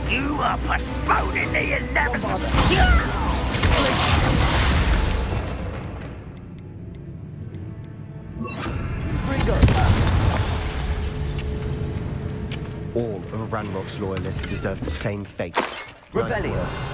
You are postponing the inevitable. All of Ranrock's loyalists deserve the same fate. Revelio. Nice.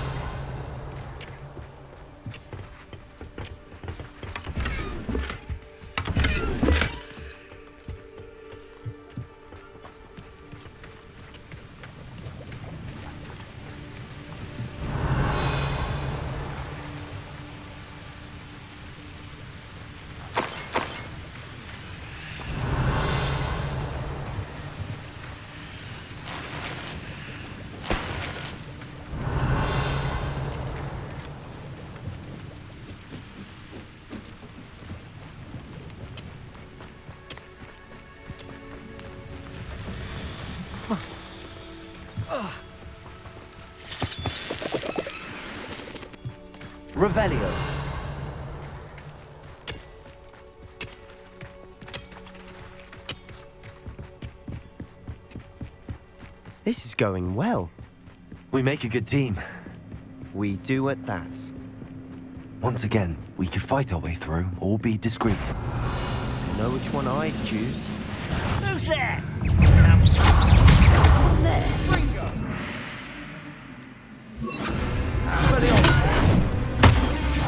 Revelio. This is going well. We make a good team. We do at that. Once again, we could fight our way through or be discreet. You know which one I'd choose? Who's there? Someone there. Ringo.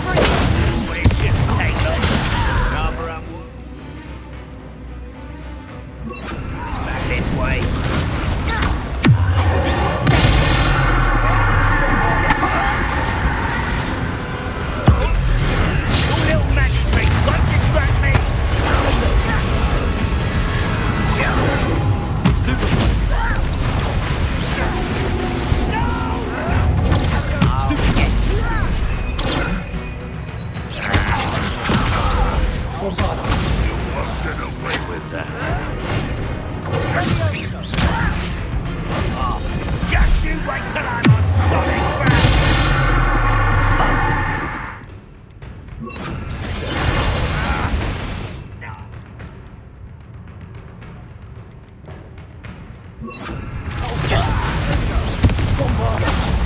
Well, it shouldn't take long. Cover up. Back this way. Your little match trick won't distract me. Just you wait till I'm on solid ground.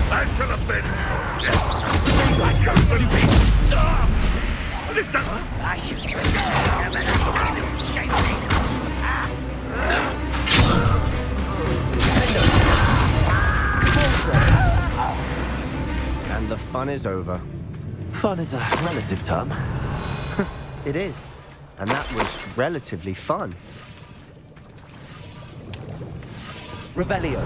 Back to the bench. I go for the beat. This doesn't. I should And the fun is over. Fun is a relative term. It is. And that was relatively fun. Revelio.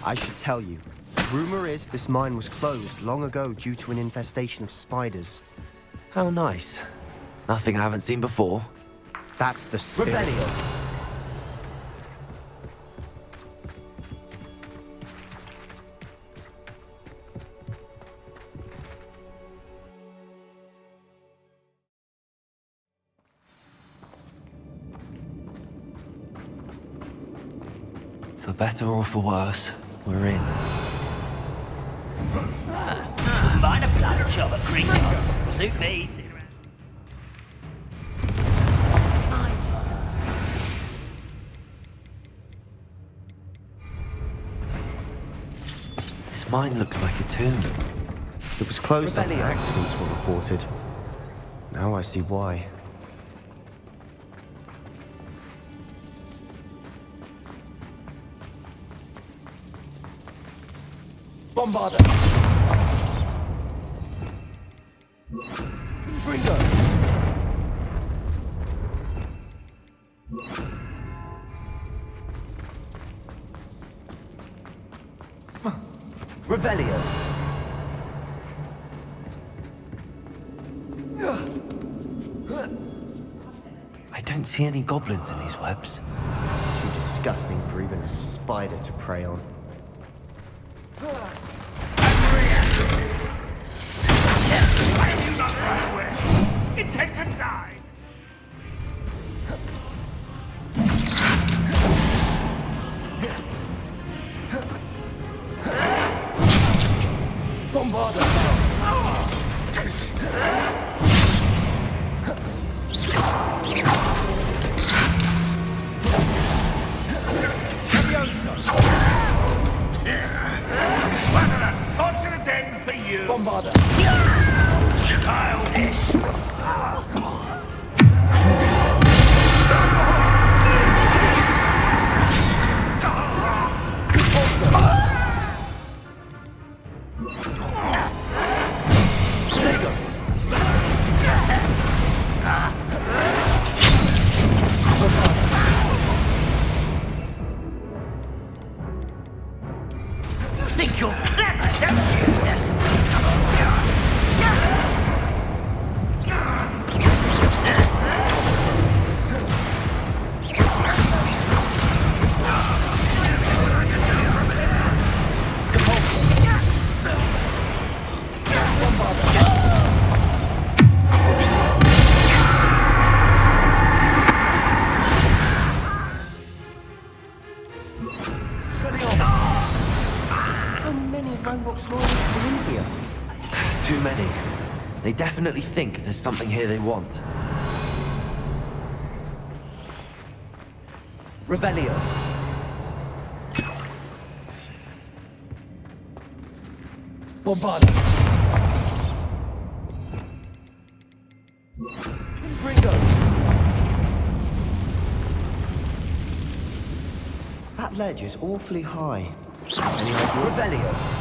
I should tell you. Rumor is this mine was closed long ago due to an infestation of spiders. How nice. Nothing I haven't seen before. That's the spirit. Revelio. For better or for worse, we're in. Mind a blood job of crinkles. Suit me. Sit around. This mine looks like a tomb. It was closed after Revelio. accidents were reported. Now I see why. Bombarda. Confringo. Revelio. I don't see any goblins in these webs. Too disgusting for even a spider to prey on. Intend to die! Bombarda. What an unfortunate end for you! Bombarda. Childish! Think you're clever, don't you? How many Ranrock's loyalists are in here? Too many. They definitely think there's something here they want. Revelio. Bombarda. Confringo. That ledge is awfully high. Any ideas? Revelio.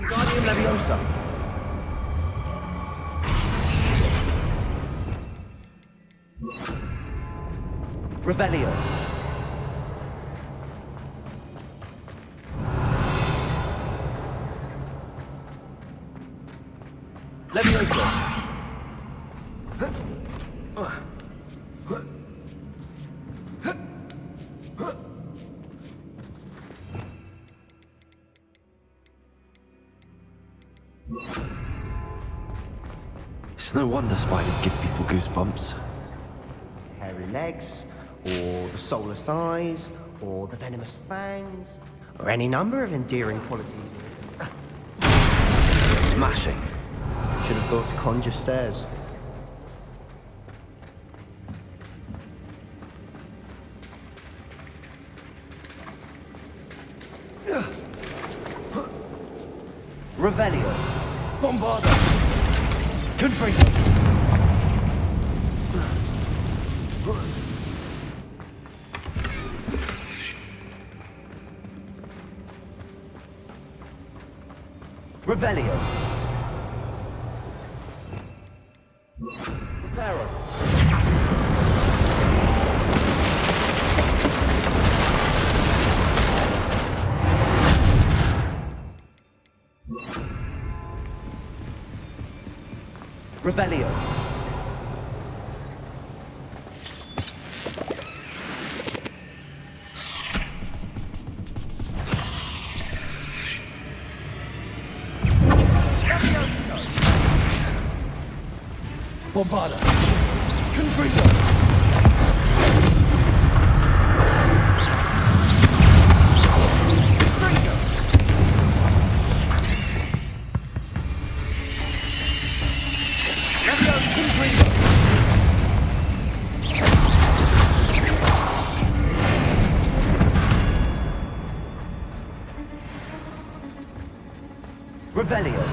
Guardian Leviosa. Revelio. Leviosa. It's no wonder spiders give people goosebumps. Hairy legs, or the soulless eyes, or the venomous fangs, or any number of endearing qualities. Smashing. Should have thought to conjure stairs. Revelio. Bombarda. Confringo. Revelio. Reparo. Revelio. Bombarda. Confringo. Confringo. Revelio.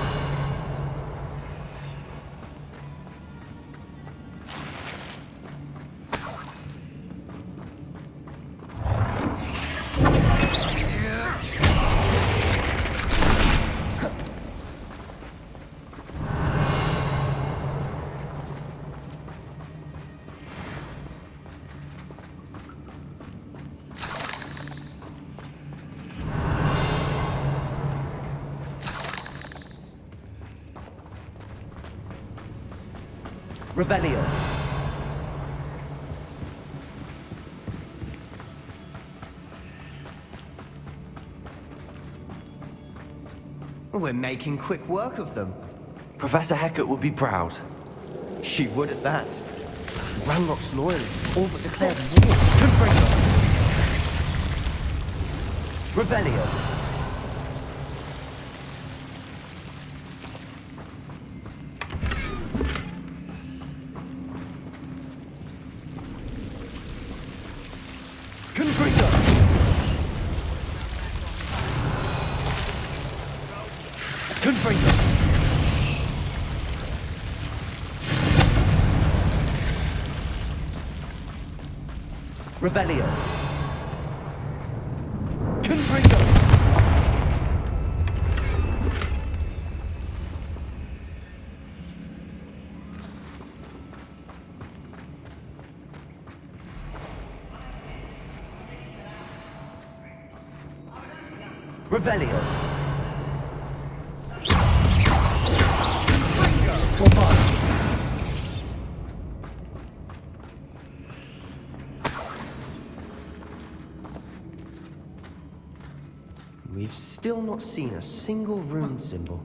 Revelio. We're making quick work of them. Professor Hecat would be proud. She would at that. Ranrock's loyalists all but declared war. Confringo. Revelio. Confringo. Confringo. Revelio. Confringo. Revelio. Bombard. We've still not seen a single rune symbol.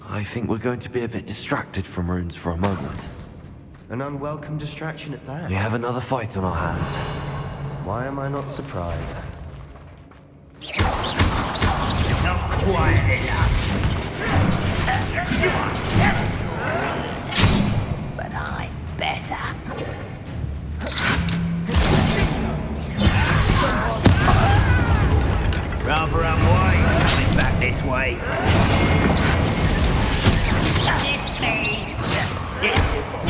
I think we're going to be a bit distracted from runes for a moment. An unwelcome distraction at that. We have another fight on our hands. Why am I not surprised? Not quiet enough. You are terrible. But I'm better. Rather unwise coming back this way. This me. Pitiful.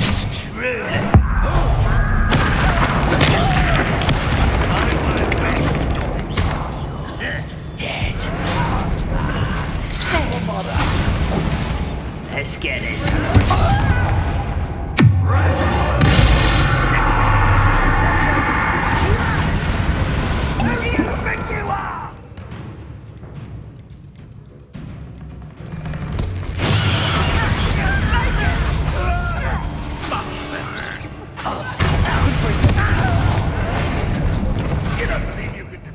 Truly. Dead. Let's get this. Who do you think you are? You don't believe you can do.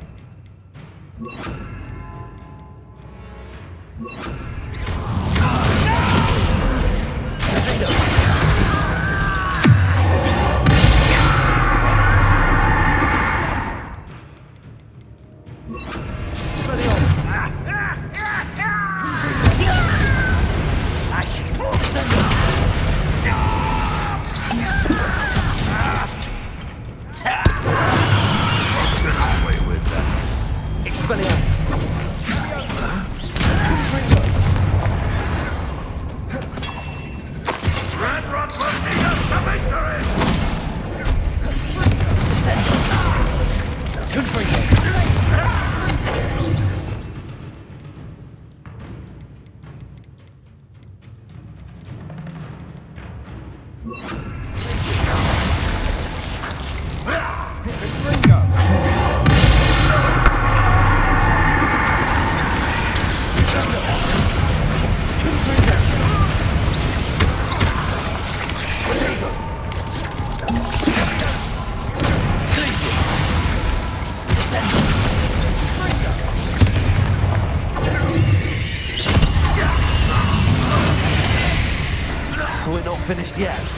We're not finished yet. It's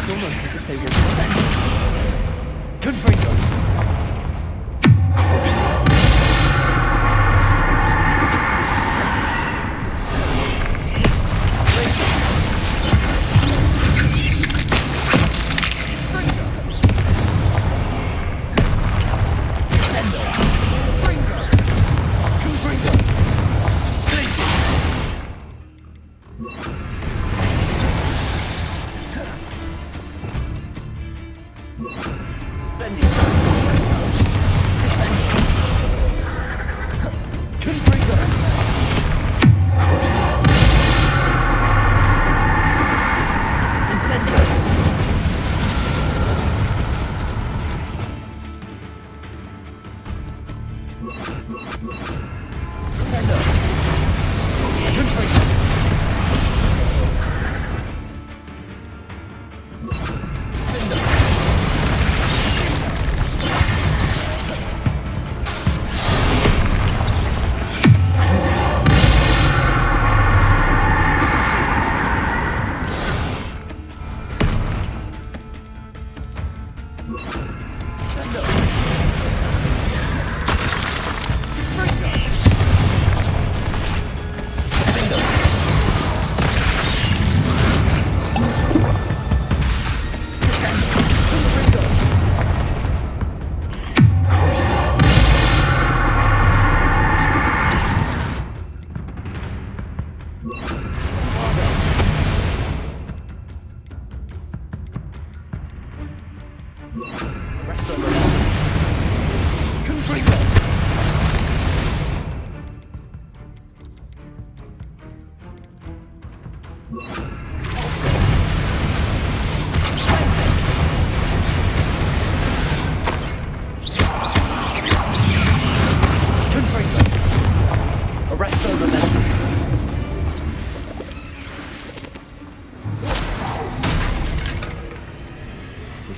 almost as if they were the same. Confringo.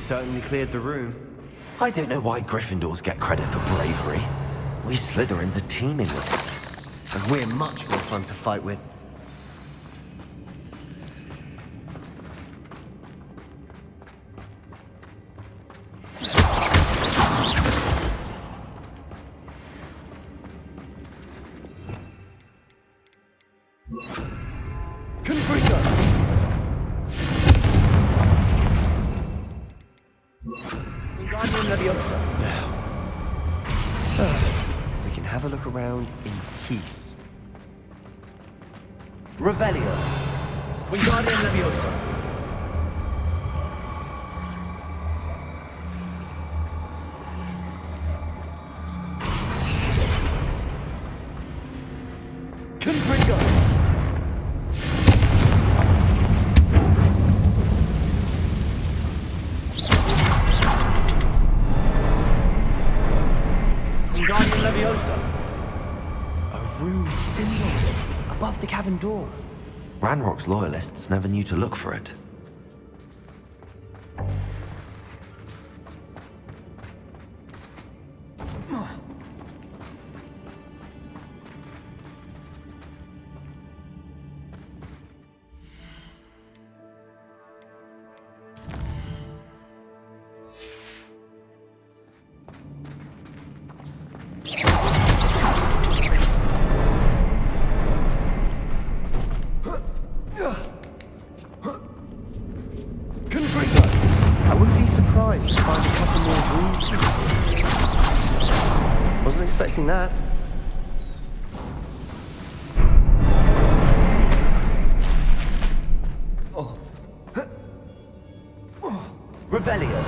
certainly cleared the room. I don't know why Gryffindors get credit for bravery. We Slytherins are teeming with it. And we're much more fun to fight with. We can have a look around in peace. Revelio. Wingardium Leviosa. Confringo. Wingardium Leviosa. A rune symbol above the cavern door. Ranrock's loyalists never knew to look for it. I wouldn't be surprised to find a couple more rune symbols. Wasn't expecting that. Revelio.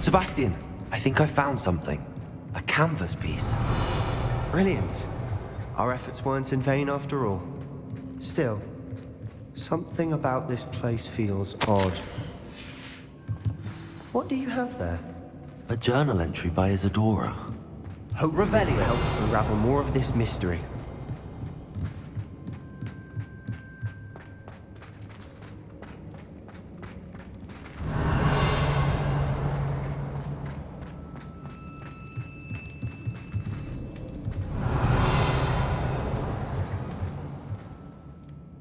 Sebastian, I think I found something. A canvas piece. Brilliant. Our efforts weren't in vain after all. Still, something about this place feels odd. What do you have there? A journal entry by Isadora. Hopefully it will help us unravel more of this mystery.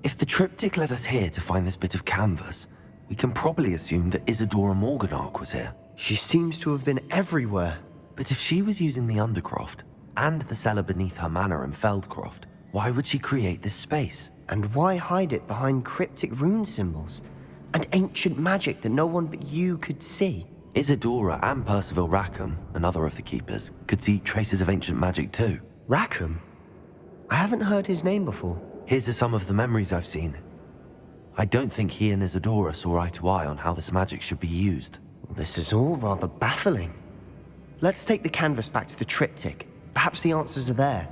If the triptych led us here to find this bit of canvas, we can probably assume that Isadora Morganach was here. She seems to have been everywhere. But if she was using the Undercroft, and the cellar beneath her manor in Feldcroft, why would she create this space? And why hide it behind cryptic rune symbols? And ancient magic that no one but you could see? Isadora and Percival Rackham, another of the Keepers, could see traces of ancient magic too. Rackham? I haven't heard his name before. His are some of the memories I've seen. I don't think he and Isadora saw eye to eye on how this magic should be used. This is all rather baffling. Let's take the canvas back to the triptych. Perhaps the answers are there.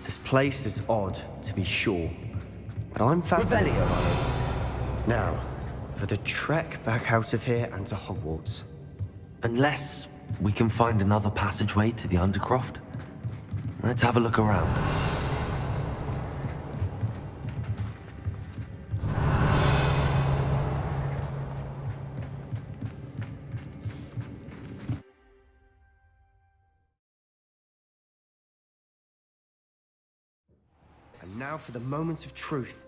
This place is odd, to be sure, but I'm fascinated by it. Now, for the trek back out of here and to Hogwarts. Unless we can find another passageway to the Undercroft. Let's have a look around. And now for the moment of truth.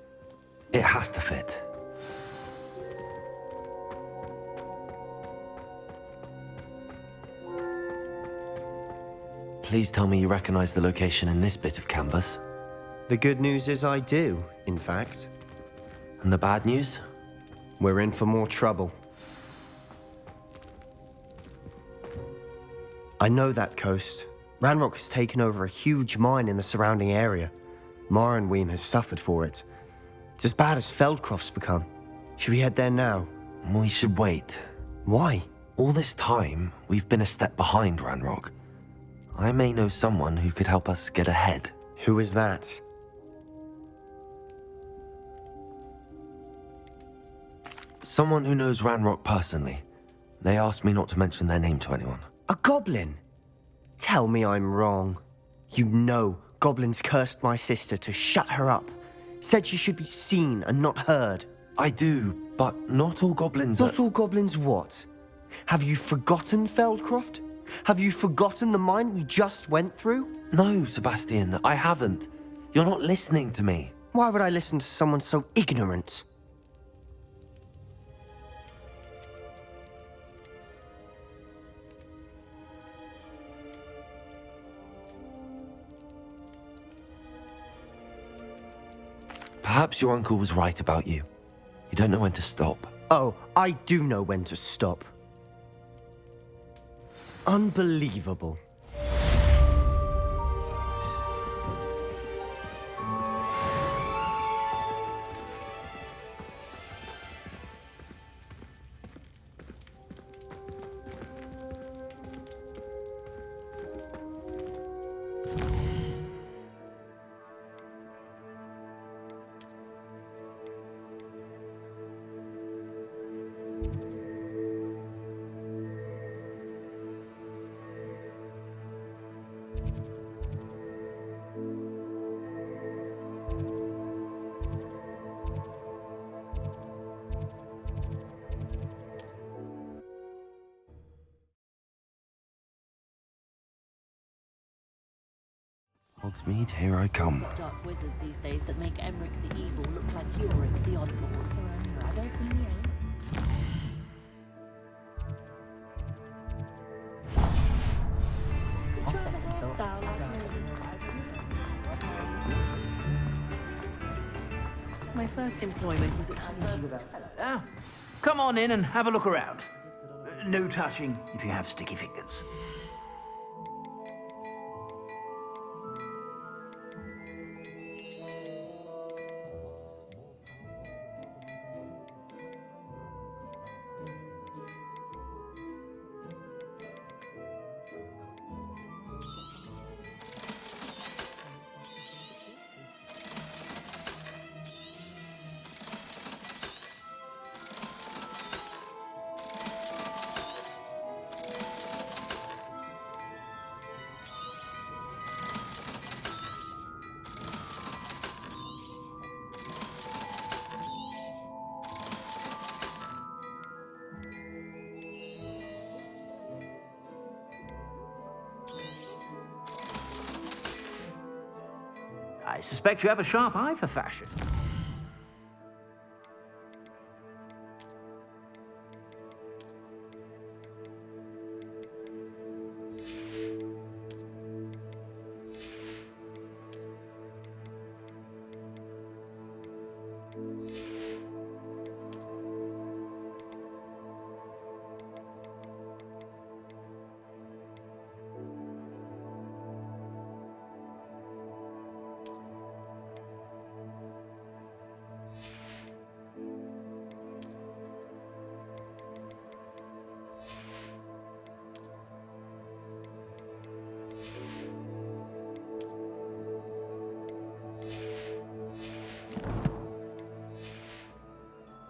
It has to fit. Please tell me you recognize the location in this bit of canvas. The good news is I do, in fact. And the bad news? We're in for more trouble. I know that coast. Ranrock has taken over a huge mine in the surrounding area. Mornweem has suffered for it. It's as bad as Feldcroft's become. Should we head there now? We should wait. Why? All this time, we've been a step behind Ranrock. I may know someone who could help us get ahead. Who is that? Someone who knows Ranrock personally. They asked me not to mention their name to anyone. A goblin? Tell me I'm wrong. You know goblins cursed my sister to shut her up. Said she should be seen and not heard. I do, but not all goblins are... Not all goblins what? Have you forgotten Feldcroft? Have you forgotten the mine we just went through? No, Sebastian, I haven't. You're not listening to me. Why would I listen to someone so ignorant? Perhaps your uncle was right about you. You don't know when to stop. Oh, I do know when to stop. Unbelievable. Hogsmeade, here I come. Dark wizards these days that make Emmerich the Evil look like Yorick the Oddball. I don't really My first employment was at Come on in and have a look around. No touching if you have sticky fingers. I suspect you have a sharp eye for fashion.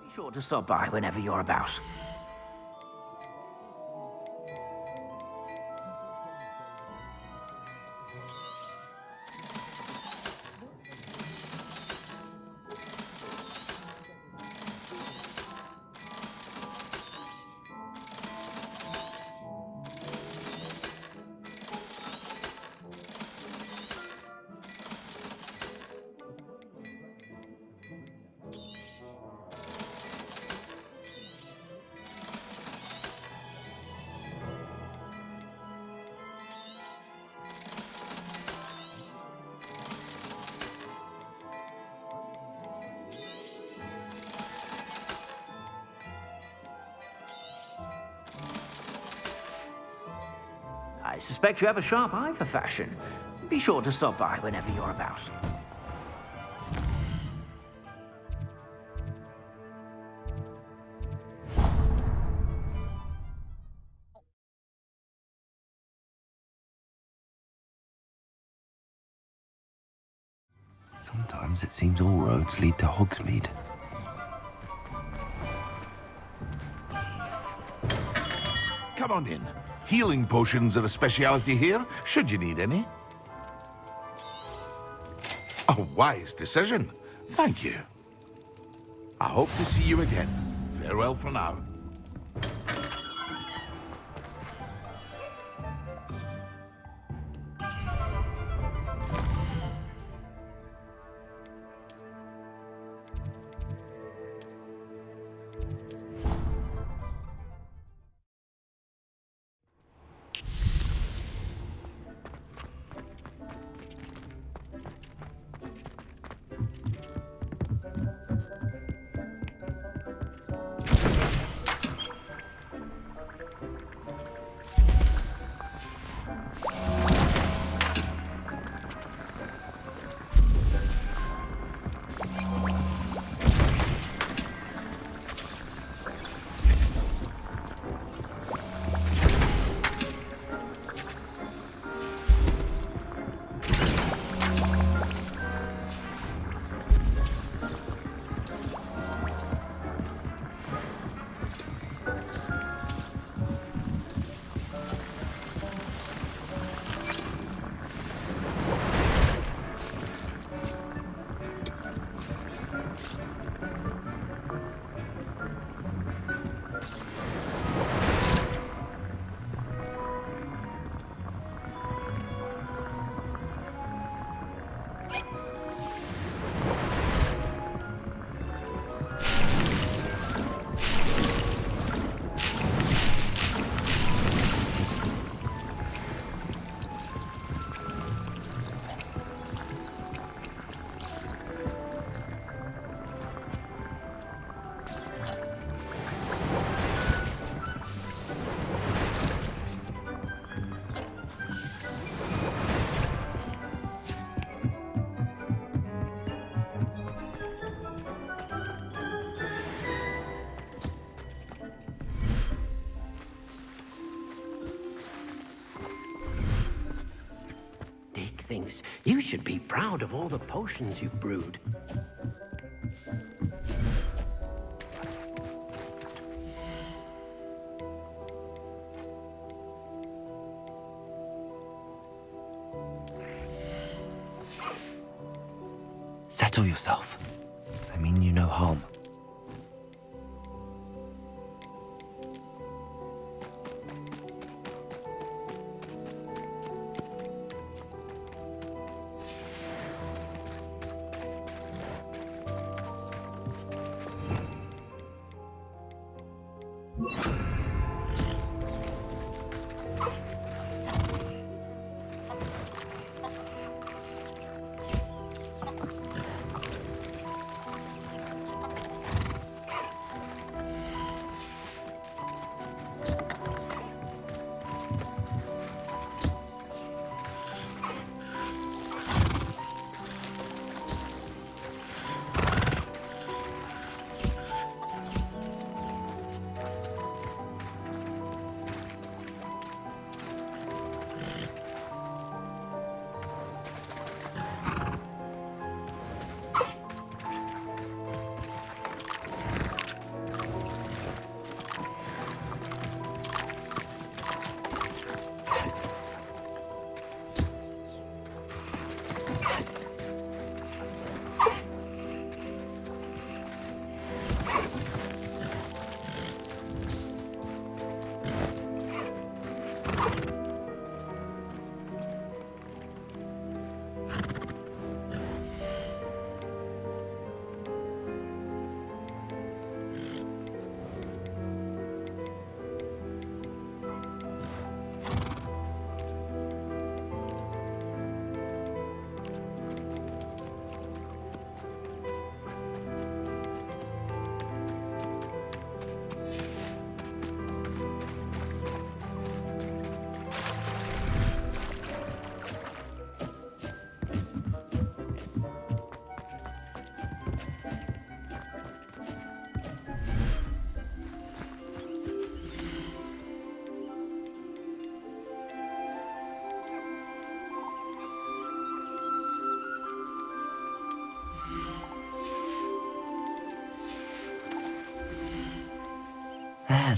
Be sure to stop by whenever you're about. I suspect you have a sharp eye for fashion. Be sure to stop by whenever you're about. Sometimes it seems all roads lead to Hogsmeade. Come on in. Healing potions are a speciality here, should you need any. A wise decision. Thank you. I hope to see you again. Farewell for now. Thinks you should be proud of all the potions you've brewed. Settle yourself. I mean you no harm.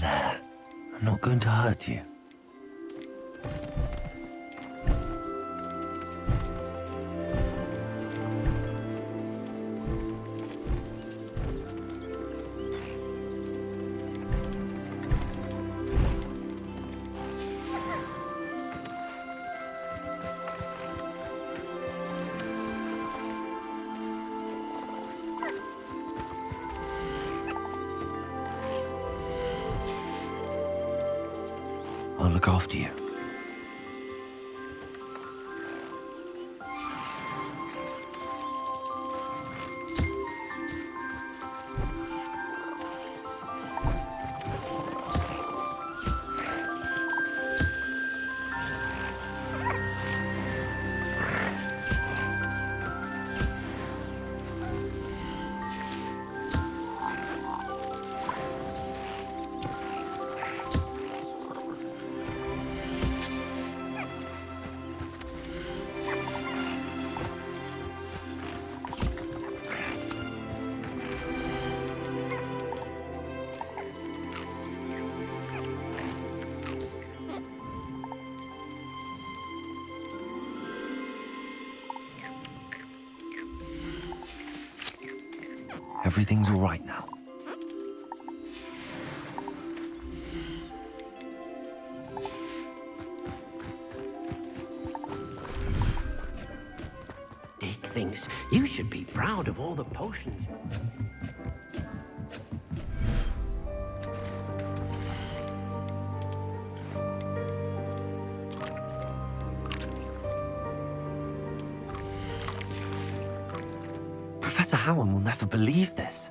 There. I'm not going to hurt you. I'll look after you. Everything's all right now. Dick thinks you should be proud of all the potions. Professor Howard will never believe this.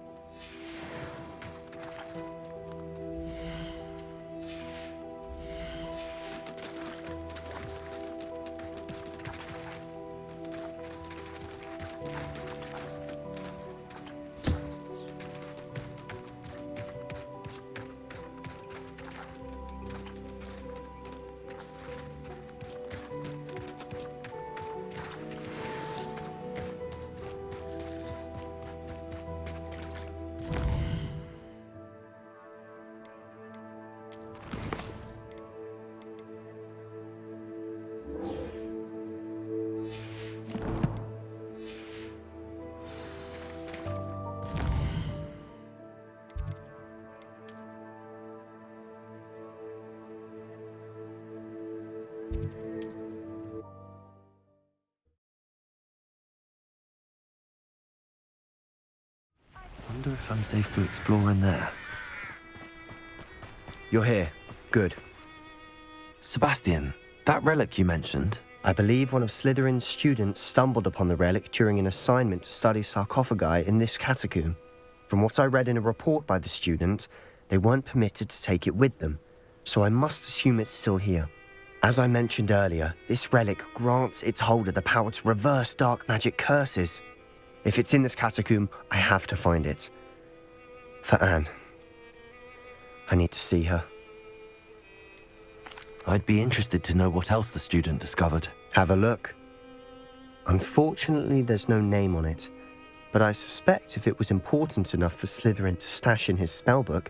Wonder if I'm safe to explore in there. You're here. Good. Sebastian, that relic you mentioned, I believe one of Slytherin's students stumbled upon the relic during an assignment to study sarcophagi in this catacomb. From what I read in a report by the student, they weren't permitted to take it with them, so I must assume it's still here. As I mentioned earlier, this relic grants its holder the power to reverse dark magic curses. If it's in this catacomb, I have to find it. For Anne. I need to see her. I'd be interested to know what else the student discovered. Have a look. Unfortunately, there's no name on it, but I suspect if it was important enough for Slytherin to stash in his spellbook,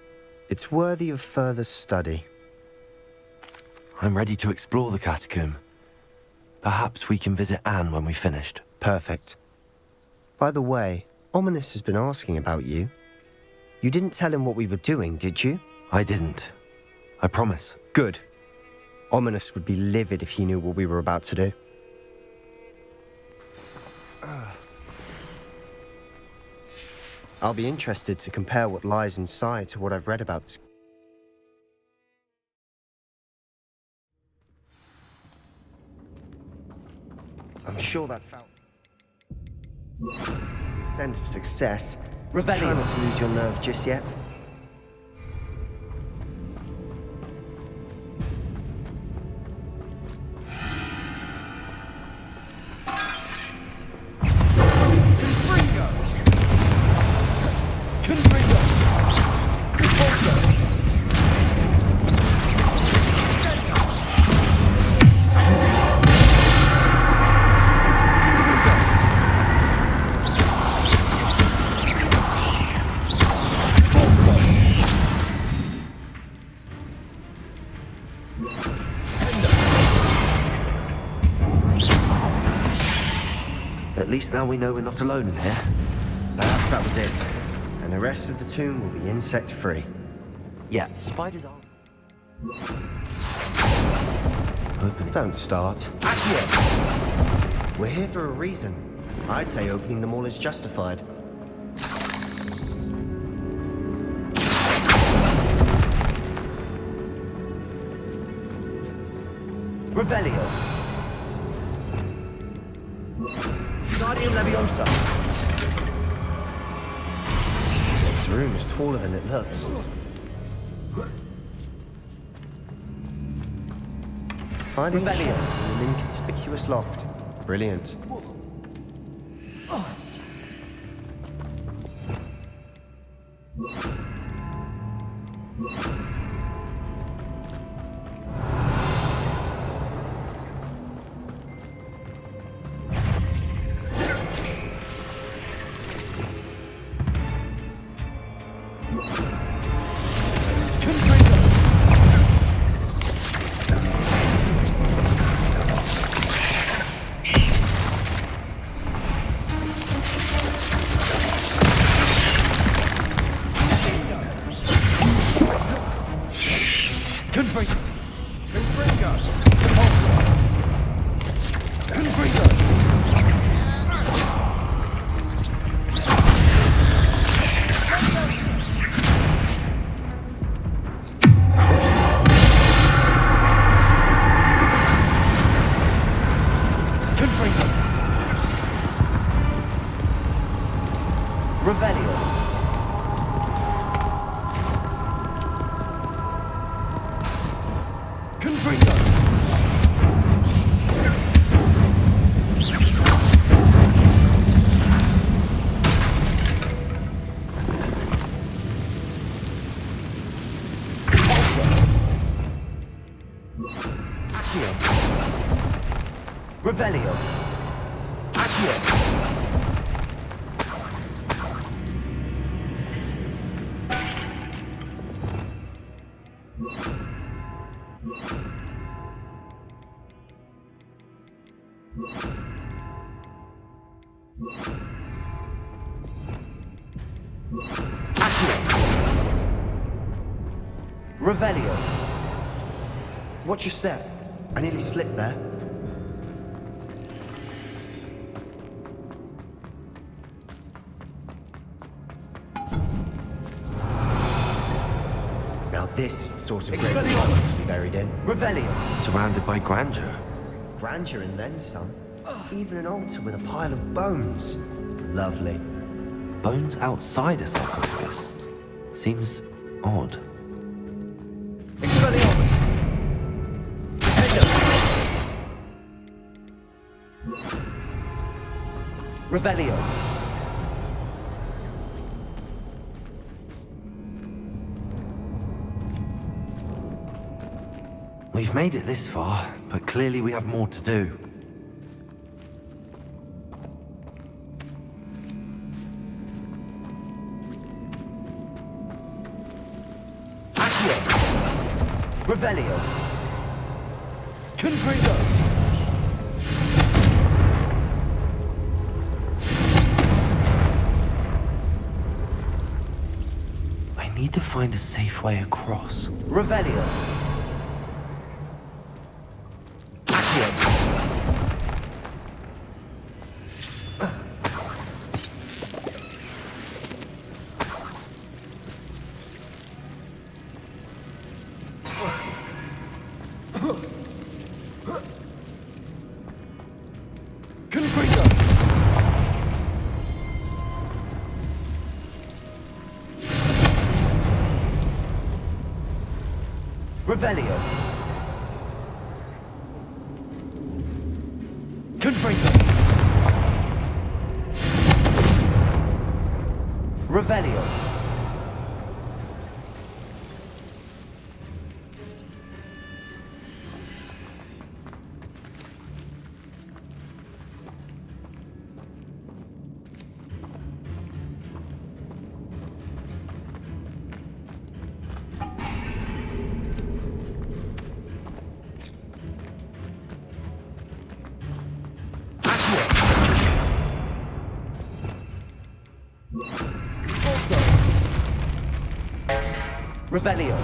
it's worthy of further study. I'm ready to explore the catacomb. Perhaps we can visit Anne when we've finished. Perfect. By the way, Ominous has been asking about you. You didn't tell him what we were doing, did you? I didn't. I promise. Good. Ominous would be livid if he knew what we were about to do. I'll be interested to compare what lies inside to what I've read about this. I'm sure that felt scent of success. Revelio. Try not to lose your nerve just yet. At least now we know we're not alone in here. Perhaps that was it. And the rest of the tomb will be insect-free. Yeah, spiders are... Open it. Don't start. We're here for a reason. I'd say opening them all is justified. Revelio. Guardian Leviosa. This room is taller than it looks. Finding a Revelio. chest in an inconspicuous loft. Brilliant. Revelio. Confringo. Accio. Revelio. Accio. Revelio. Watch your step. I nearly slipped there. Now this is the sort of grave I want to be buried in. Revelio. Surrounded by grandeur. Grandeur and then some. Even an altar with a pile of bones. Lovely. Bones outside a sarcophagus. Seems odd. Expelliarmus. Revelio. We've made it this far, but clearly we have more to do. Accio. Revelio. Confringo. I need to find a safe way across. Revelio. Accio. Confringo. Revelio. Confringo. Revelio. Revelio.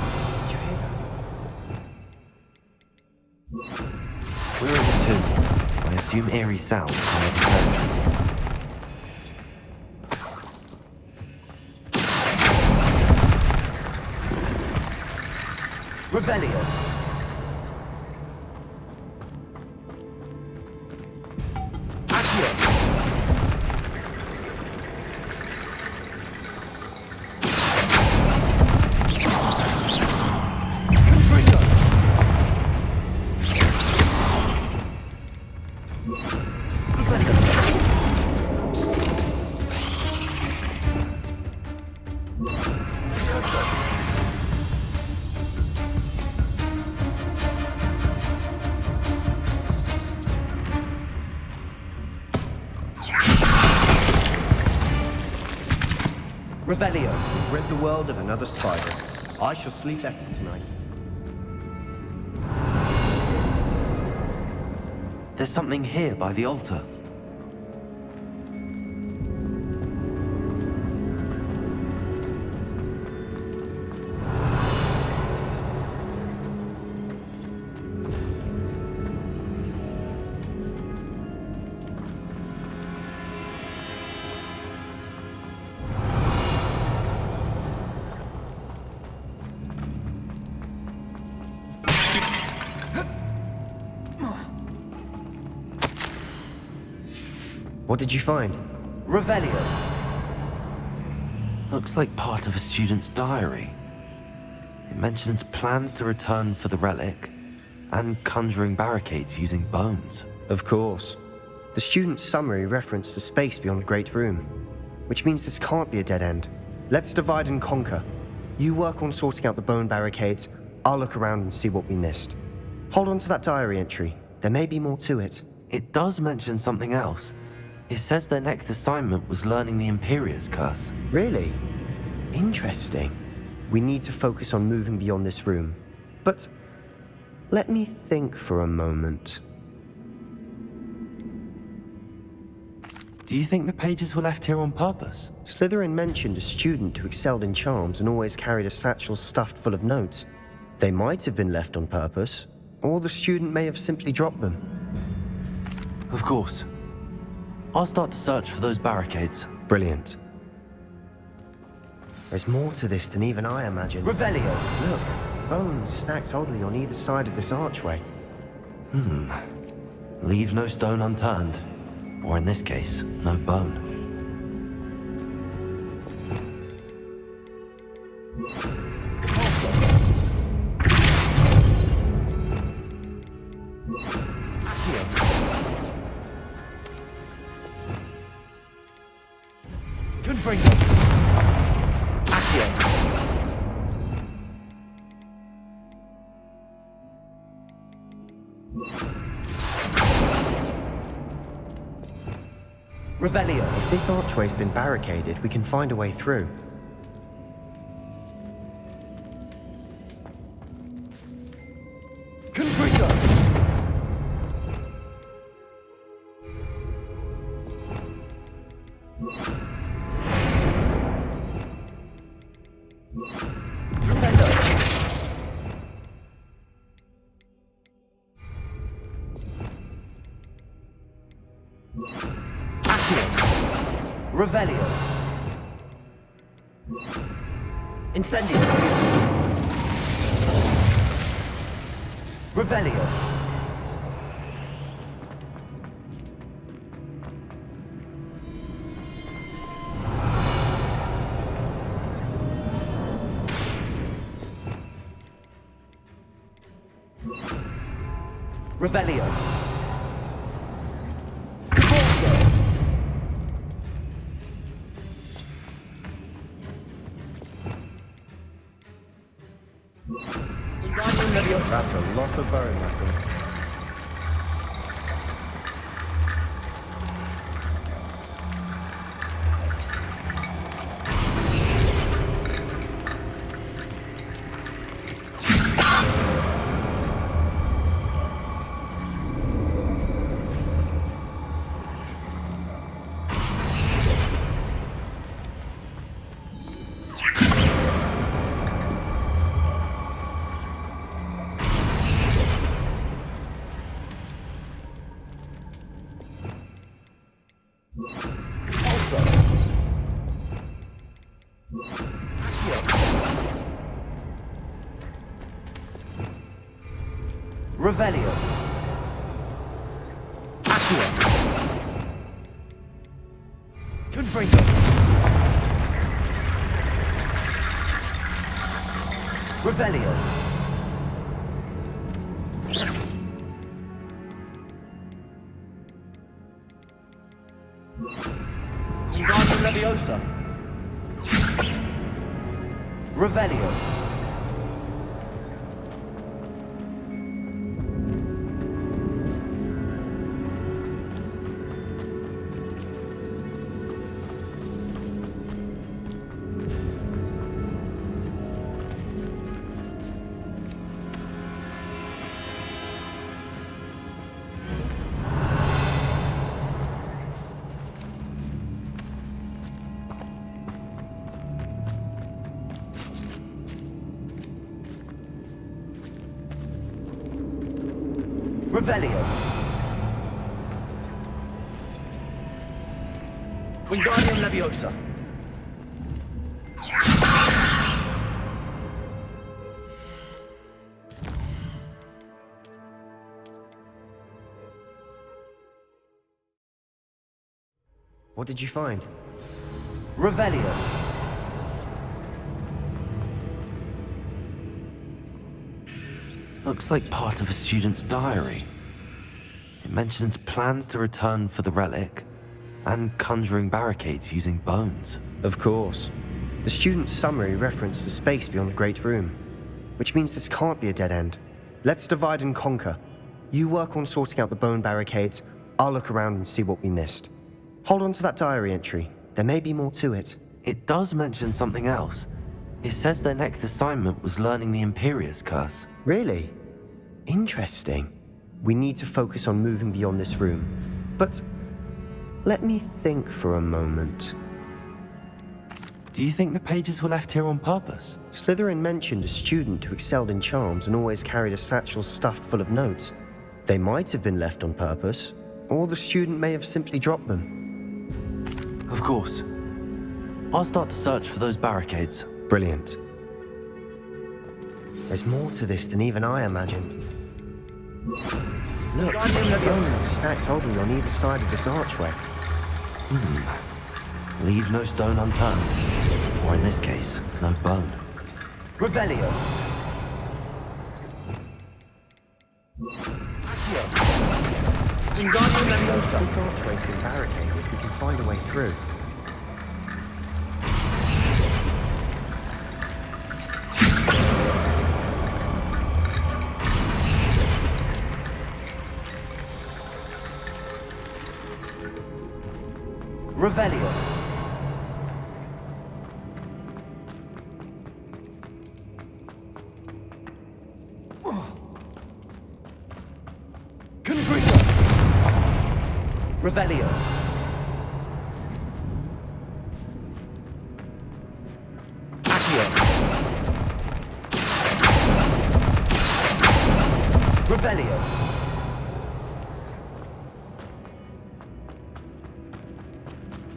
We're in the tomb. I assume eerie sounds come with the territory. Revelio. Revelio. We've rid the world of another spider. I shall sleep better tonight. There's something here by the altar. What did you find? Revelio. Looks like part of a student's diary. It mentions plans to return for the relic and conjuring barricades using bones. Of course. The student's summary referenced a space beyond the Great Room, which means this can't be a dead end. Let's divide and conquer. You work on sorting out the bone barricades, I'll look around and see what we missed. Hold on to that diary entry. There may be more to it. It does mention something else. It says their next assignment was learning the Imperius Curse. Really? Interesting. We need to focus on moving beyond this room. But let me think for a moment. Do you think the pages were left here on purpose? Slytherin mentioned a student who excelled in charms and always carried a satchel stuffed full of notes. They might have been left on purpose, or the student may have simply dropped them. Of course. I'll start to search for those barricades. Brilliant. There's more to this than even I imagined. Revelio. Look, bones stacked oddly on either side of this archway. Leave no stone unturned. Or in this case, no bone. Confringo. Accio. Revelio. If this archway's been barricaded, we can find a way through. Confringo. Revelio. Incendio. Revelio. Revelio. That's a lot of bone metal. Revelio. Accio. Confringo. Revelio. Wingardium Leviosa. Revelio. Revelio. Wingardium Leviosa. What did you find? Revelio. Looks like part of a student's diary. It mentions plans to return for the relic and conjuring barricades using bones. Of course. The student's summary referenced a space beyond the Great Room, which means this can't be a dead end. Let's divide and conquer. You work on sorting out the bone barricades, I'll look around and see what we missed. Hold on to that diary entry. There may be more to it. It does mention something else. It says their next assignment was learning the Imperius Curse. Really? Interesting. We need to focus on moving beyond this room. But let me think for a moment. Do you think the pages were left here on purpose? Slytherin mentioned a student who excelled in charms and always carried a satchel stuffed full of notes. They might have been left on purpose, or the student may have simply dropped them. Of course. I'll start to search for those barricades. Brilliant. There's more to this than even I imagined. Look, bones stacked oddly on either side of this archway. Leave no stone unturned. Or in this case, no bone. Revelio. Wingardium Leviosa. This archway's been barricaded. We can find a way through. Revelio. Confringo. Revelio. Accio. Revelio.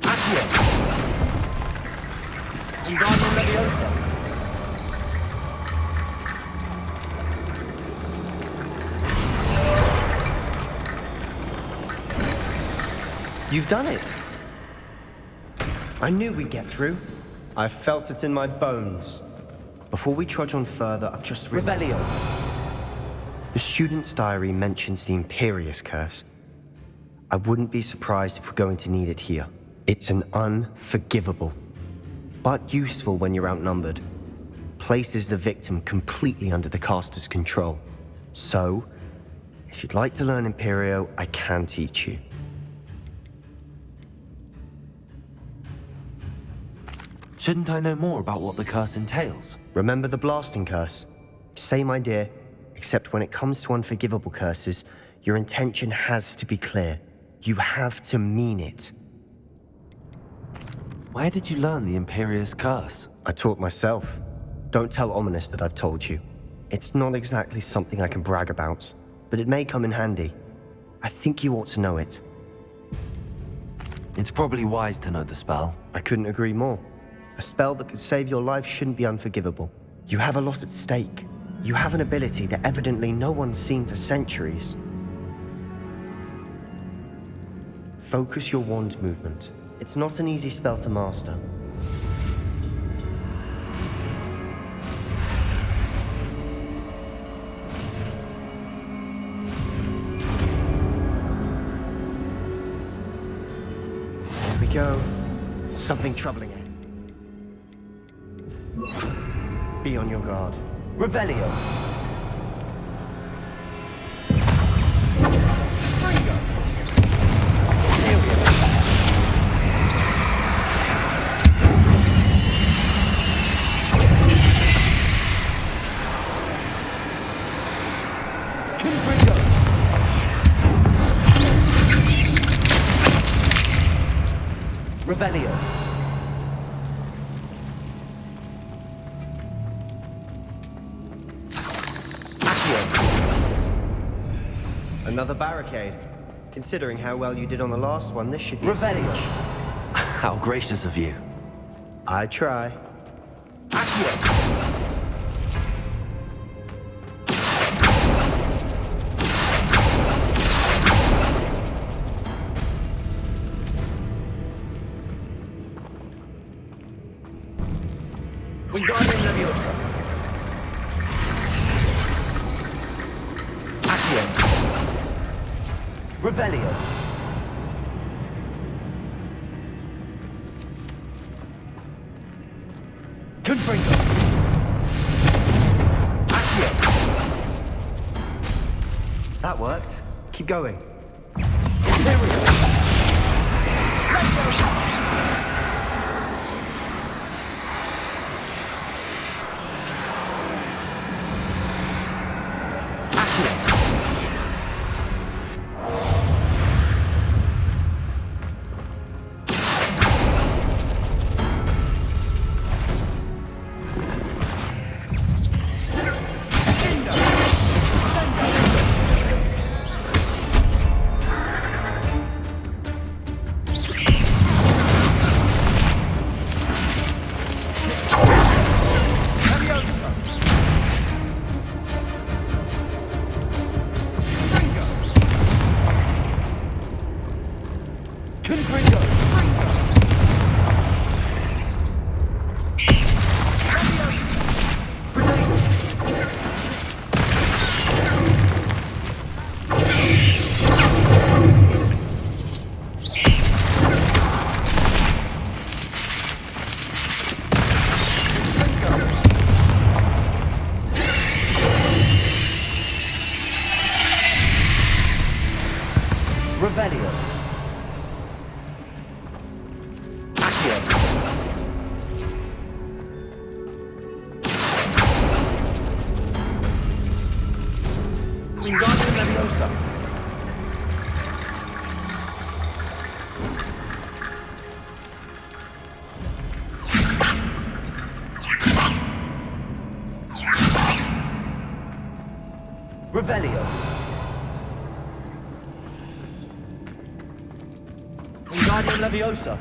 Accio. Wingardium Leviosa. You've done it! I knew we'd get through. I felt it in my bones. Before we trudge on further, I've just realized... Revelio. The student's diary mentions the Imperius Curse. I wouldn't be surprised if we're going to need it here. It's an unforgivable, but useful when you're outnumbered. Places the victim completely under the caster's control. So, if you'd like to learn Imperio, I can teach you. Shouldn't I know more about what the curse entails? Remember the blasting curse? Same idea, except when it comes to unforgivable curses, your intention has to be clear. You have to mean it. Where did you learn the Imperius Curse? I taught myself. Don't tell Ominous that I've told you. It's not exactly something I can brag about, but it may come in handy. I think you ought to know it. It's probably wise to know the spell. I couldn't agree more. A spell that could save your life shouldn't be unforgivable. You have a lot at stake. You have an ability that evidently no one's seen for centuries. Focus your wand movement. It's not an easy spell to master. There we go. Something troubling it. Be on your guard. Revelio. Revelio. Accio. Another barricade. Considering how well you did on the last one, this should be Revelio. How gracious of you. I try. Accio. Wingardium Leviosa. Accio. Revelio. Confringo. Accio. That worked. Keep going. Imperio. Revelio. Accio. Wingardium Leviosa. Revelio. Wingardium Leviosa.